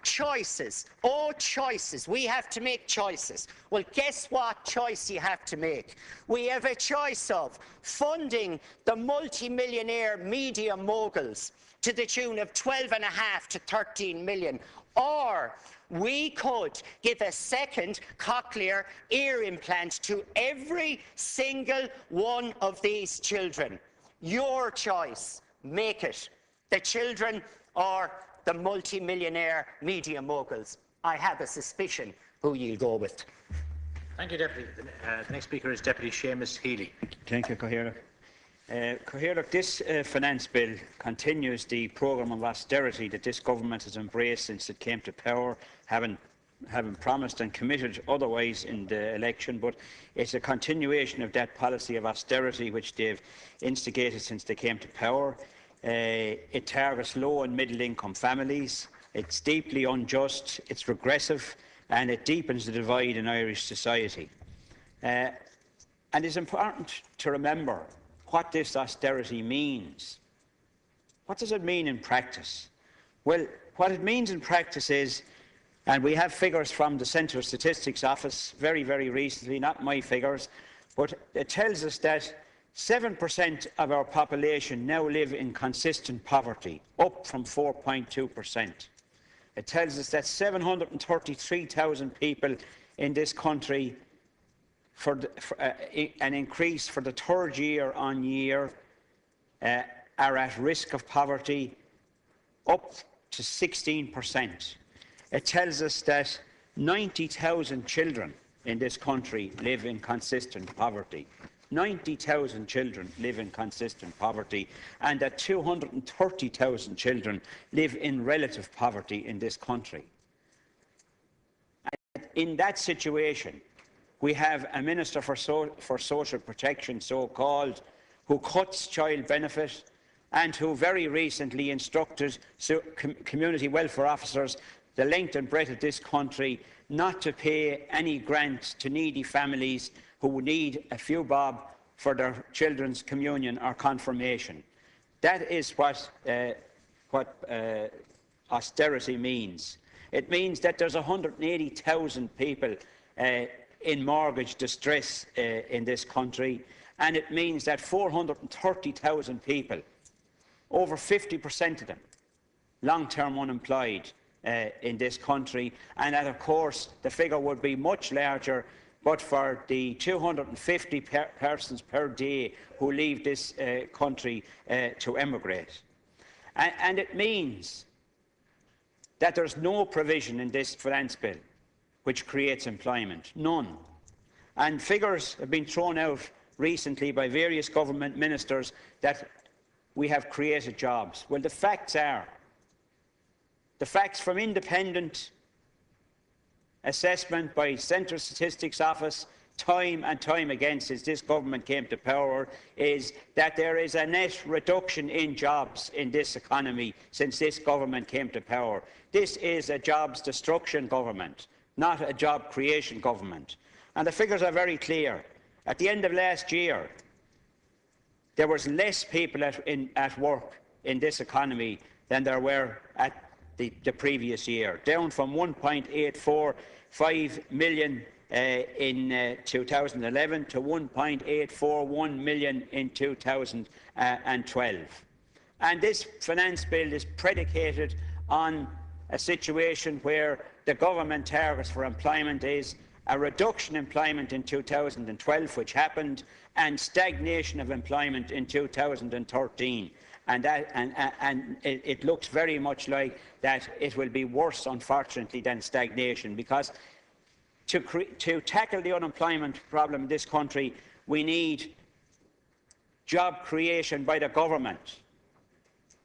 Choices. Oh, choices. We have to make choices. Well, guess what choice you have to make? We have a choice of funding the multi-millionaire media moguls to the tune of 12.5 to 13 million, or we could give a second cochlear ear implant to every single one of these children. Your choice. Make it. The children or the multi-millionaire media moguls. I have a suspicion who you'll go with. Thank you, Deputy. The next speaker is Deputy Seamus Healy. Thank you, Cathaoirleach. Cathaoirleach, this finance bill continues the programme of austerity that this government has embraced since it came to power, having promised and committed otherwise in the election, but it's a continuation of that policy of austerity which they've instigated since they came to power. It targets low and middle income families, it's deeply unjust, it's regressive, and it deepens the divide in Irish society. And it's important to remember what this austerity means. What does it mean in practice? Well, what it means in practice is, and we have figures from the Central Statistics Office very, very recently, not my figures, but it tells us that 7% of our population now live in consistent poverty, up from 4.2%. It tells us that 733,000 people in this country, an increase for the third year on year, are at risk of poverty, up to 16%. It tells us that 90,000 children in this country live in consistent poverty. 90,000 children live in consistent poverty, and that 230,000 children live in relative poverty in this country. And in that situation, we have a Minister for Social Protection, so-called, who cuts child benefit and who very recently instructed community welfare officers the length and breadth of this country not to pay any grant to needy families who need a few bob for their children's communion or confirmation. That is what austerity means. It means that there's 180,000 people in mortgage distress in this country, and it means that 430,000 people, over 50% of them, long-term unemployed in this country, and that, of course, the figure would be much larger but for the 250 persons per day who leave this country to emigrate. And it means that there's no provision in this finance bill which creates employment, none. And figures have been thrown out recently by various government ministers that we have created jobs. Well, the facts from independent assessment by Central Statistics Office, time and time again since this government came to power is that there is a net reduction in jobs in this economy since this government came to power. This is a jobs destruction government, not a job creation government. And the figures are very clear. At the end of last year, there was less people at work in this economy than there were at the previous year, down from 1.845 million in 2011 to 1.841 million in 2012. And this finance bill is predicated on a situation where the government targets for employment is a reduction in employment in 2012, which happened, and stagnation of employment in 2013. And it looks very much like that it will be worse, unfortunately, than stagnation, because to tackle the unemployment problem in this country, we need job creation by the government,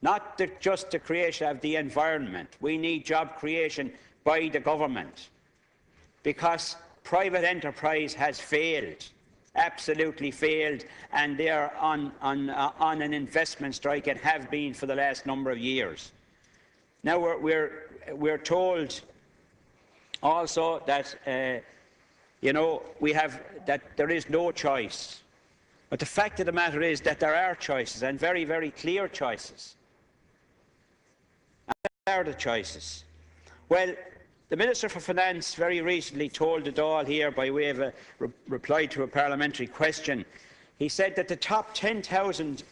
not just the creation of the environment. We need job creation by the government, because private enterprise has failed, absolutely failed, and they are on an investment strike and have been for the last number of years. Now we're told also that that there is no choice, but the fact of the matter is that there are choices, and very, very clear choices. And what are the choices? Well, the Minister for Finance very recently told the Dáil here, by way of a reply to a parliamentary question, he said that the top 10,000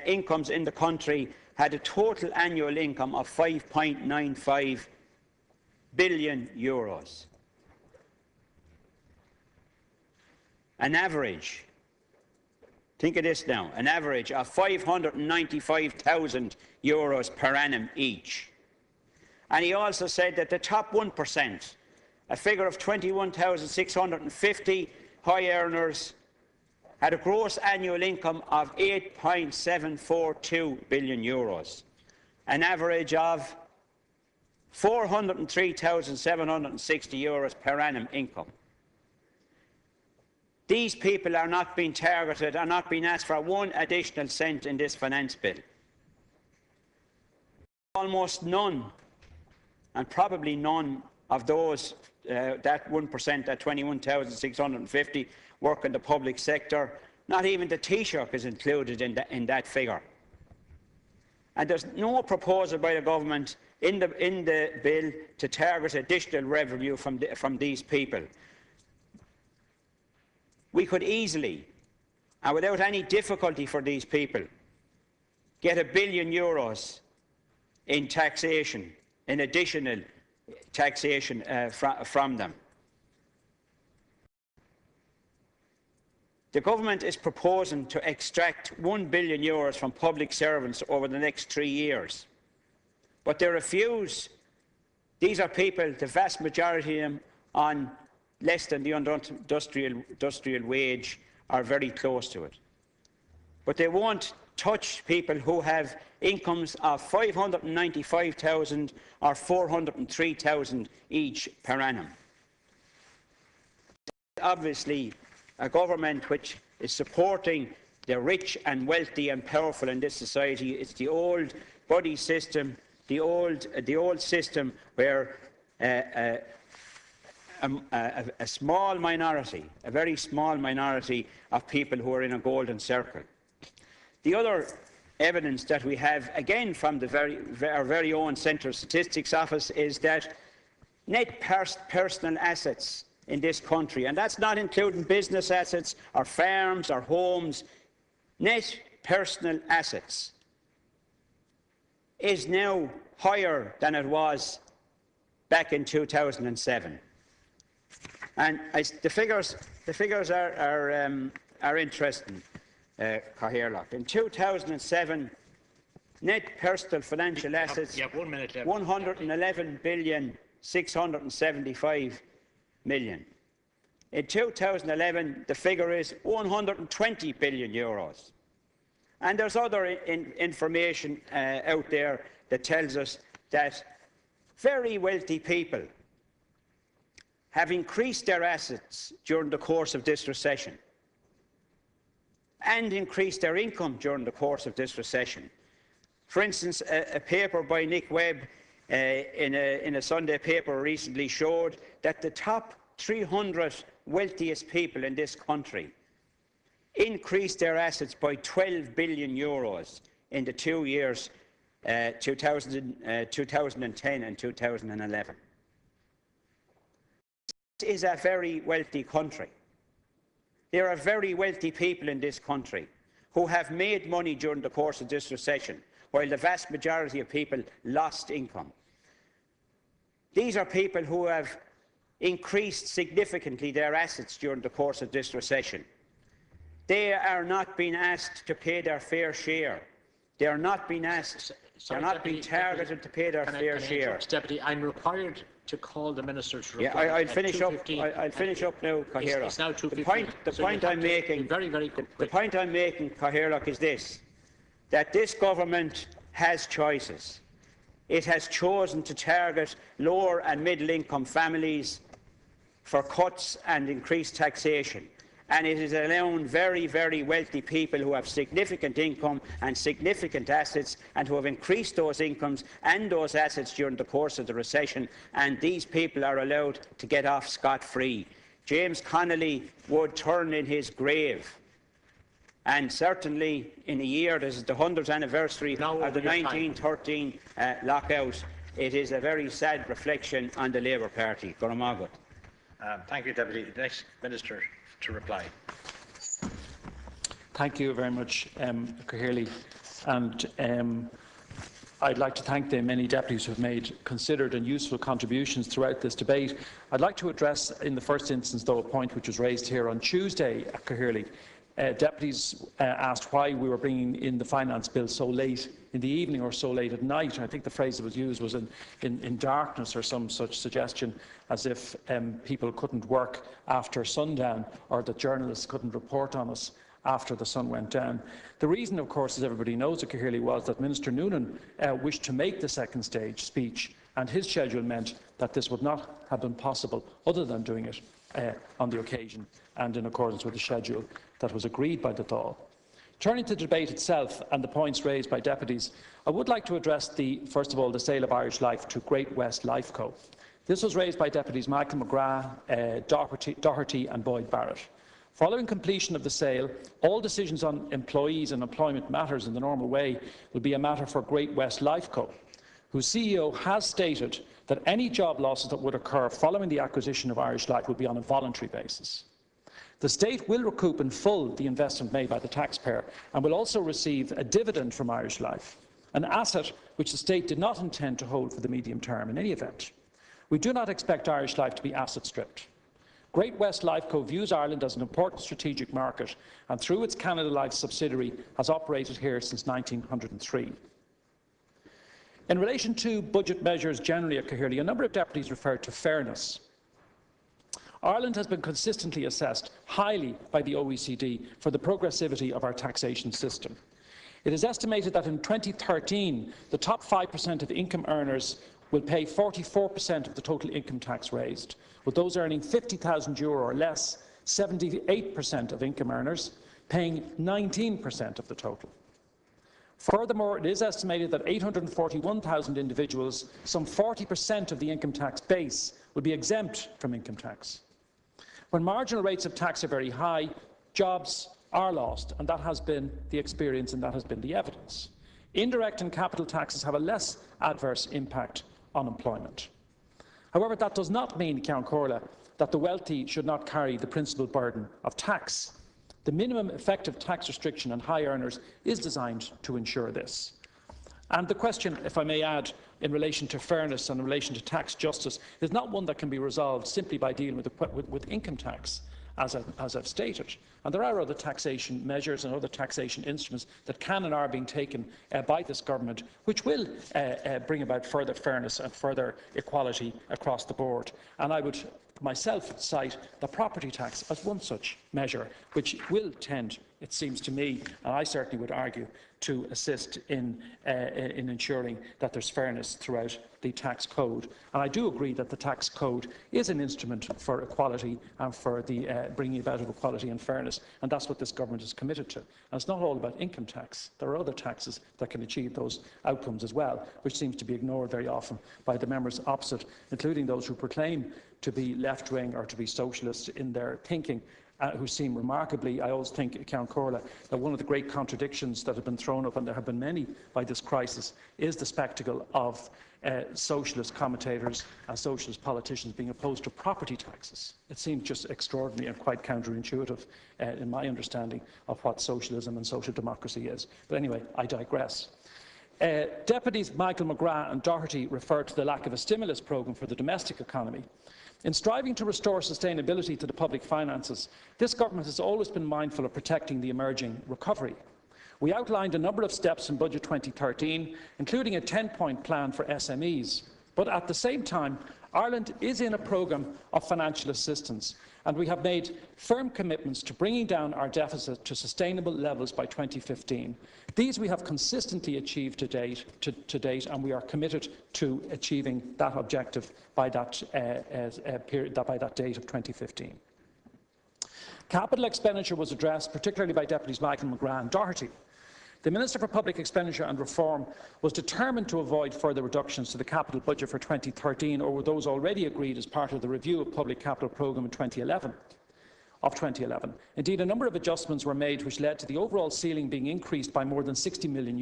incomes in the country had a total annual income of 5.95 billion euros. An average, think of this now, an average of 595,000 euros per annum each. And he also said that the top 1%, a figure of 21,650 high earners, had a gross annual income of 8.742 billion euros, an average of 403,760 euros per annum income. These people are not being targeted, are not being asked for one additional cent in this finance bill. Almost none, and probably none of those, that 1%, that 21,650, work in the public sector. Not even the Taoiseach is included in that figure. And there's no proposal by the government in the bill to target additional revenue from these people. We could easily, and without any difficulty for these people, get €1 billion in taxation, in additional taxation from them. The government is proposing to extract €1 billion from public servants over the next 3 years. But they refuse. These are people, the vast majority of them, on less than the industrial wage, are very close to it. But they won't touch people who have incomes of 595,000 or 403,000 each per annum. Obviously, a government which is supporting the rich and wealthy and powerful in this society. It's the old buddy system, the old system where a small minority, a very small minority of people who are in a golden circle. The other evidence that we have, again from our very own Central Statistics Office, is that net personal assets in this country, and that's not including business assets or farms or homes, net personal assets is now higher than it was back in 2007. And the figures are interesting, Cathaoirleach. In 2007, net personal financial assets, 111,675 million. In 2011, the figure is 120 billion euros. And there's other information out there that tells us that very wealthy people have increased their assets during the course of this recession and increased their income during the course of this recession. For instance, a paper by Nick Webb in a Sunday paper recently showed that the top 300 wealthiest people in this country increased their assets by €12 billion in the 2 years 2010 and 2011. This is a very wealthy country. There are very wealthy people in this country who have made money during the course of this recession, while the vast majority of people lost income. These are people who have increased significantly their assets during the course of this recession. They are not being asked to pay their fair share. They are not being asked, they are not being targeted to pay their fair share. Deputy, I'm required to call the Minister to reply. Yeah, I'll finish up. I'll finish up now, Cathaoirleach. It's now 2:15. The point I'm making, Cathaoirleach, is this: that this government has choices. It has chosen to target lower and middle-income families for cuts and increased taxation. And it is allowing very, very wealthy people who have significant income and significant assets and who have increased those incomes and those assets during the course of the recession, and these people are allowed to get off scot-free. James Connolly would turn in his grave. And certainly in a year, this is the 100th anniversary of the 1913 lockout, it is a very sad reflection on the Labour Party. Thank you, Deputy. The next Minister to reply. Thank you very much, Cathaoirleach. And I'd like to thank the many deputies who have made considered and useful contributions throughout this debate. I'd like to address, in the first instance, though, a point which was raised here on Tuesday, Cathaoirleach. Deputies asked why we were bringing in the finance bill so late in the evening or so late at night. I think the phrase that was used was in darkness, or some such suggestion, as if people couldn't work after sundown, or that journalists couldn't report on us after the sun went down. The reason, of course, as everybody knows, Cathaoirleach, was that Minister Noonan wished to make the second stage speech, and his schedule meant that this would not have been possible other than doing it on the occasion and in accordance with the schedule that was agreed by the Dáil. Turning to the debate itself and the points raised by deputies, I would like to address, first of all, the sale of Irish Life to Great West Lifeco. This was raised by deputies Michael McGrath, Doherty and Boyd Barrett. Following completion of the sale, all decisions on employees and employment matters in the normal way will be a matter for Great West Lifeco, whose CEO has stated that any job losses that would occur following the acquisition of Irish Life would be on a voluntary basis. The state will recoup in full the investment made by the taxpayer and will also receive a dividend from Irish Life, an asset which the state did not intend to hold for the medium term in any event. We do not expect Irish Life to be asset stripped. Great West Lifeco views Ireland as an important strategic market and, through its Canada Life subsidiary, has operated here since 1903. In relation to budget measures generally at Cathaoirleach, a number of deputies referred to fairness. Ireland has been consistently assessed highly by the OECD for the progressivity of our taxation system. It is estimated that in 2013, the top 5% of income earners will pay 44% of the total income tax raised, with those earning €50,000 or less, 78% of income earners paying 19% of the total. Furthermore, it is estimated that 841,000 individuals, some 40% of the income tax base, will be exempt from income tax. When marginal rates of tax are very high, jobs are lost, and that has been the experience and that has been the evidence. Indirect and capital taxes have a less adverse impact on employment. However, that does not mean, Ceann Comhairle, that the wealthy should not carry the principal burden of tax. The minimum effective tax restriction on high earners is designed to ensure this. And the question, if I may add, in relation to fairness and in relation to tax justice, is not one that can be resolved simply by dealing with income tax, as I've stated. And there are other taxation measures and other taxation instruments that can and are being taken by this government, which will bring about further fairness and further equality across the board. And I would myself cite the property tax as one such measure, which will tend, it seems to me, and I certainly would argue, to assist in ensuring that there's fairness throughout the tax code. And I do agree that the tax code is an instrument for equality and for the bringing about of equality and fairness, and that's what this government is committed to. And it's not all about income tax. There are other taxes that can achieve those outcomes as well, which seems to be ignored very often by the members opposite, including those who proclaim to be left-wing or to be socialist in their thinking, who seem remarkably, I always think, Count Corla, that one of the great contradictions that have been thrown up, and there have been many by this crisis, is the spectacle of socialist commentators and socialist politicians being opposed to property taxes. It seems just extraordinary and quite counterintuitive in my understanding of what socialism and social democracy is. But anyway, I digress. Deputies Michael McGrath and Doherty referred to the lack of a stimulus programme for the domestic economy. In striving to restore sustainability to the public finances, this government has always been mindful of protecting the emerging recovery. We outlined a number of steps in Budget 2013, including a 10-point plan for SMEs. But at the same time, Ireland is in a programme of financial assistance, and we have made firm commitments to bringing down our deficit to sustainable levels by 2015. These we have consistently achieved to date, and we are committed to achieving that objective by that date of 2015. Capital expenditure was addressed, particularly by Deputies Michael McGrath and Doherty. The Minister for Public Expenditure and Reform was determined to avoid further reductions to the capital budget for 2013 over those already agreed as part of the review of public capital programme in 2011. Indeed, a number of adjustments were made which led to the overall ceiling being increased by more than €60 million.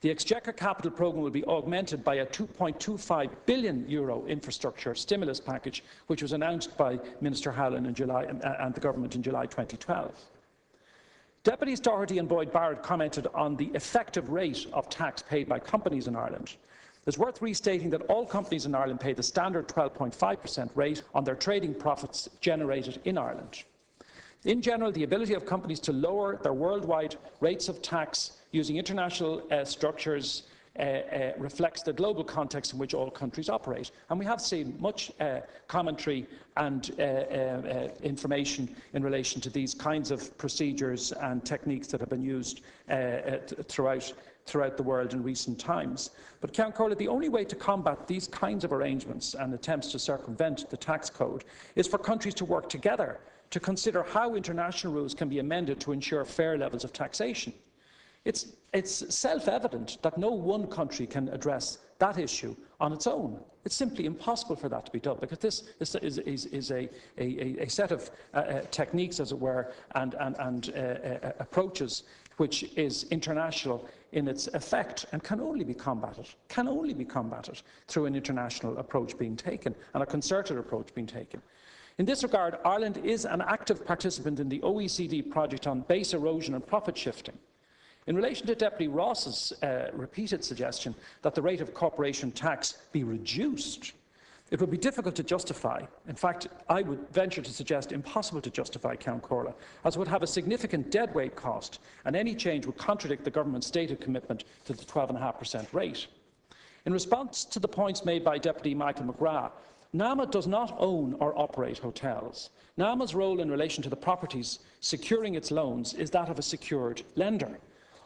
The Exchequer capital programme will be augmented by a €2.25 billion infrastructure stimulus package, which was announced by Minister Howlin in July and the Government in July 2012. Deputies Doherty and Boyd Barrett commented on the effective rate of tax paid by companies in Ireland. It's worth restating that all companies in Ireland pay the standard 12.5% rate on their trading profits generated in Ireland. In general, the ability of companies to lower their worldwide rates of tax using international structures reflects the global context in which all countries operate. And we have seen much commentary and information in relation to these kinds of procedures and techniques that have been used throughout the world in recent times. But, Count Corley, the only way to combat these kinds of arrangements and attempts to circumvent the tax code is for countries to work together to consider how international rules can be amended to ensure fair levels of taxation. It's self-evident that no one country can address that issue on its own. It's simply impossible for that to be done, because this is a set of techniques, as it were, and approaches which is international in its effect and can only be combated through an international approach being taken and a concerted approach being taken. In this regard, Ireland is an active participant in the OECD project on base erosion and profit shifting. In relation to Deputy Ross's repeated suggestion that the rate of corporation tax be reduced, it would be difficult to justify. In fact, I would venture to suggest impossible to justify, Count Corla, as it would have a significant deadweight cost, and any change would contradict the government's stated commitment to the 12.5% rate. In response to the points made by Deputy Michael McGrath, NAMA does not own or operate hotels. NAMA's role in relation to the properties securing its loans is that of a secured lender.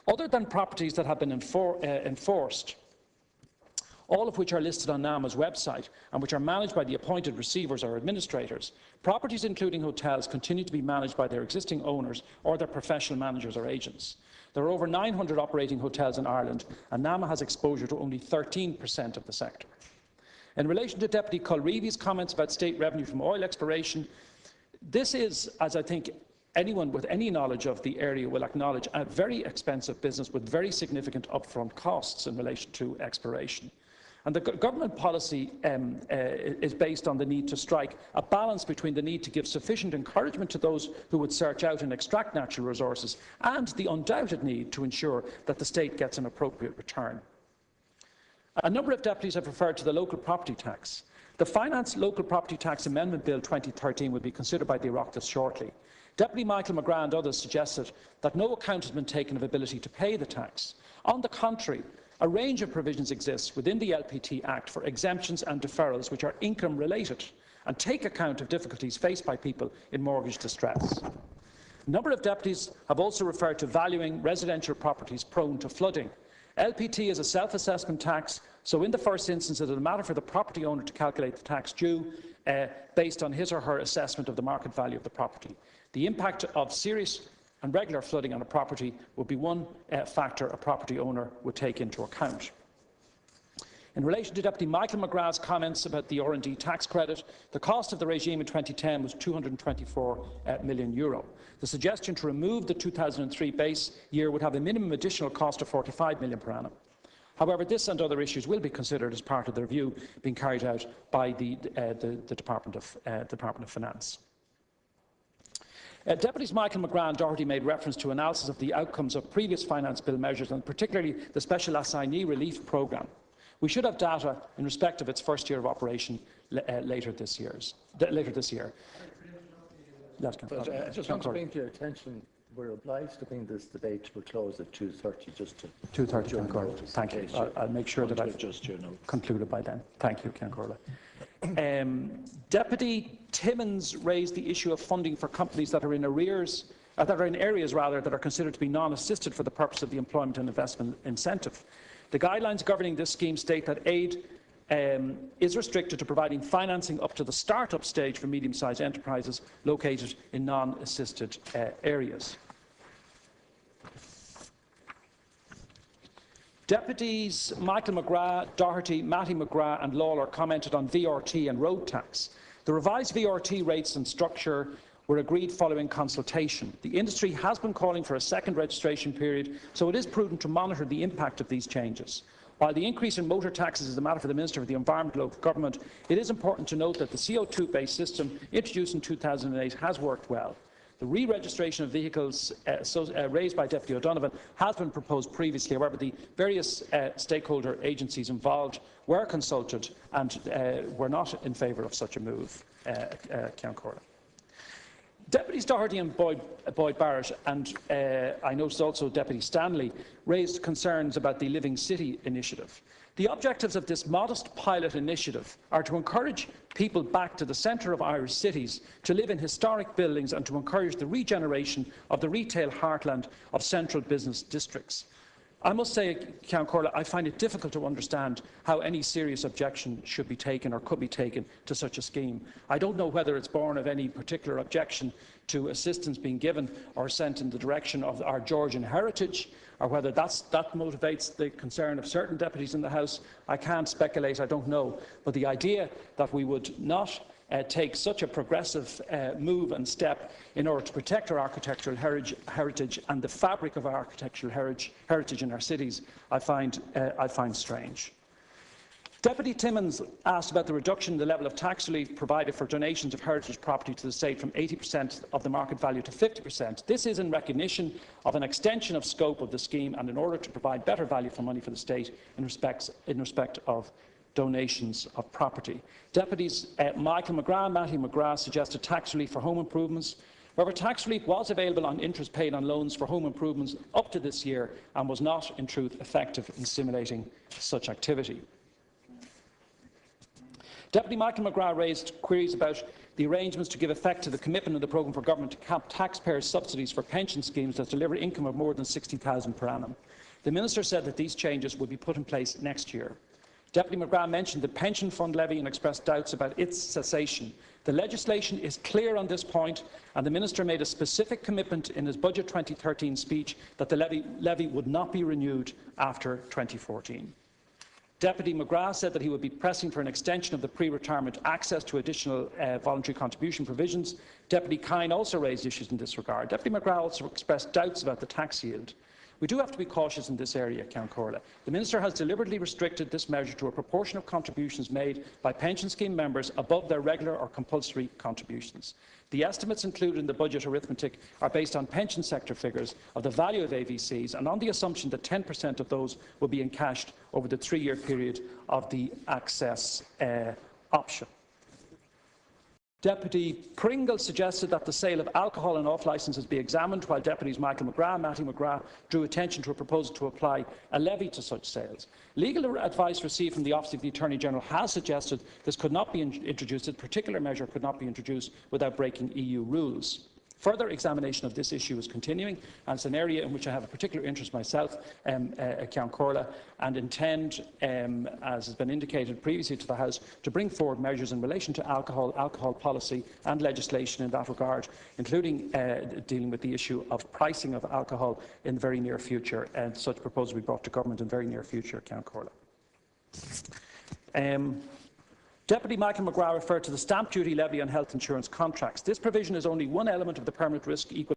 Other than properties that have been enforced, all of which are listed on NAMA's website and which are managed by the appointed receivers or administrators, properties including hotels continue to be managed by their existing owners or their professional managers or agents. There are over 900 operating hotels in Ireland, and NAMA has exposure to only 13% of the sector. In relation to Deputy Colreevy's comments about state revenue from oil exploration, this is, as I think anyone with any knowledge of the area will acknowledge, a very expensive business with very significant upfront costs in relation to exploration. And the government policy is based on the need to strike a balance between the need to give sufficient encouragement to those who would search out and extract natural resources and the undoubted need to ensure that the state gets an appropriate return. A number of deputies have referred to the local property tax. The Finance Local Property Tax Amendment Bill 2013 will be considered by the Oireachtas shortly. Deputy Michael McGrath and others suggested that no account has been taken of ability to pay the tax. On the contrary, a range of provisions exists within the LPT Act for exemptions and deferrals which are income related and take account of difficulties faced by people in mortgage distress. A number of deputies have also referred to valuing residential properties prone to flooding. LPT is a self-assessment tax, so in the first instance it is a matter for the property owner to calculate the tax due based on his or her assessment of the market value of the property. The impact of serious and regular flooding on a property would be one factor a property owner would take into account. In relation to Deputy Michael McGrath's comments about the R&D tax credit, the cost of the regime in 2010 was €224 million. The suggestion to remove the 2003 base year would have a minimum additional cost of €45 million per annum. However, this and other issues will be considered as part of the review being carried out by the Department of Finance. Deputies Michael McGrath and Doherty made reference to analysis of the outcomes of previous finance bill measures, and particularly the Special Assignee Relief Programme. We should have data in respect of its first year of operation later this year. But I just want to bring to your attention, we're obliged to bring this debate to a close at 2:30, just to 2:30. Thank you. I'll make sure that I've concluded by then. Thank you, Ciaran Deputy Timmins raised the issue of funding for companies that are in arrears, that are in areas rather that are considered to be non-assisted for the purpose of the employment and investment incentive. The guidelines governing this scheme state that aid is restricted to providing financing up to the start-up stage for medium-sized enterprises located in non-assisted areas. Deputies Michael McGrath, Doherty, Matty McGrath and Lawler commented on VRT and road tax. The revised VRT rates and structure were agreed following consultation. The industry has been calling for a second registration period, so it is prudent to monitor the impact of these changes. While the increase in motor taxes is a matter for the Minister for the Environment and Local Government, it is important to note that the CO2-based system introduced in 2008 has worked well. The re-registration of vehicles raised by Deputy O'Donovan has been proposed previously. However, the various stakeholder agencies involved were consulted and were not in favour of such a move. Ciaran Deputies Doherty and Boyd Barrett, and I noticed also Deputy Stanley, raised concerns about the Living City initiative. The objectives of this modest pilot initiative are to encourage people back to the centre of Irish cities to live in historic buildings and to encourage the regeneration of the retail heartland of central business districts. I must say, Ciaran, I find it difficult to understand how any serious objection should be taken or could be taken to such a scheme. I don't know whether it's born of any particular objection to assistance being given or sent in the direction of our Georgian heritage, or whether that motivates the concern of certain deputies in the House. I can't speculate, I don't know. But the idea that we would not take such a progressive move and step in order to protect our architectural heritage and the fabric of our architectural heritage in our cities, I find strange. Deputy Timmins asked about the reduction in the level of tax relief provided for donations of heritage property to the state from 80% of the market value to 50%. This is in recognition of an extension of scope of the scheme and in order to provide better value for money for the state in respect of donations of property. Deputies Michael McGrath and Matty McGrath suggested tax relief for home improvements. However, tax relief was available on interest paid on loans for home improvements up to this year and was not, in truth, effective in stimulating such activity. Deputy Michael McGrath raised queries about the arrangements to give effect to the commitment of the programme for government to cap taxpayers' subsidies for pension schemes that deliver income of more than £60,000 per annum. The Minister said that these changes would be put in place next year. Deputy McGrath mentioned the pension fund levy and expressed doubts about its cessation. The legislation is clear on this point, and the Minister made a specific commitment in his Budget 2013 speech that the levy would not be renewed after 2014. Deputy McGrath said that he would be pressing for an extension of the pre-retirement access to additional voluntary contribution provisions. Deputy Kine also raised issues in this regard. Deputy McGrath also expressed doubts about the tax yield. We do have to be cautious in this area, Ciaran. The Minister has deliberately restricted this measure to a proportion of contributions made by pension scheme members above their regular or compulsory contributions. The estimates included in the budget arithmetic are based on pension sector figures of the value of AVCs and on the assumption that 10% of those will be encashed over the 3-year period of the access option. Deputy Pringle suggested that the sale of alcohol and off licences be examined, while Deputies Michael McGrath and Matty McGrath drew attention to a proposal to apply a levy to such sales. Legal advice received from the Office of the Attorney-General has suggested this could not be introduced, a particular measure could not be introduced without breaking EU rules. Further examination of this issue is continuing, and it's an area in which I have a particular interest myself, Ceann Comhairle, and intend, as has been indicated previously to the House, to bring forward measures in relation to alcohol, alcohol policy and legislation in that regard, including dealing with the issue of pricing of alcohol in the very near future, and such proposal will be brought to government in the very near future, Ceann Comhairle. Deputy Michael McGrath referred to the stamp duty levy on health insurance contracts. This provision is only one element of the permanent risk equal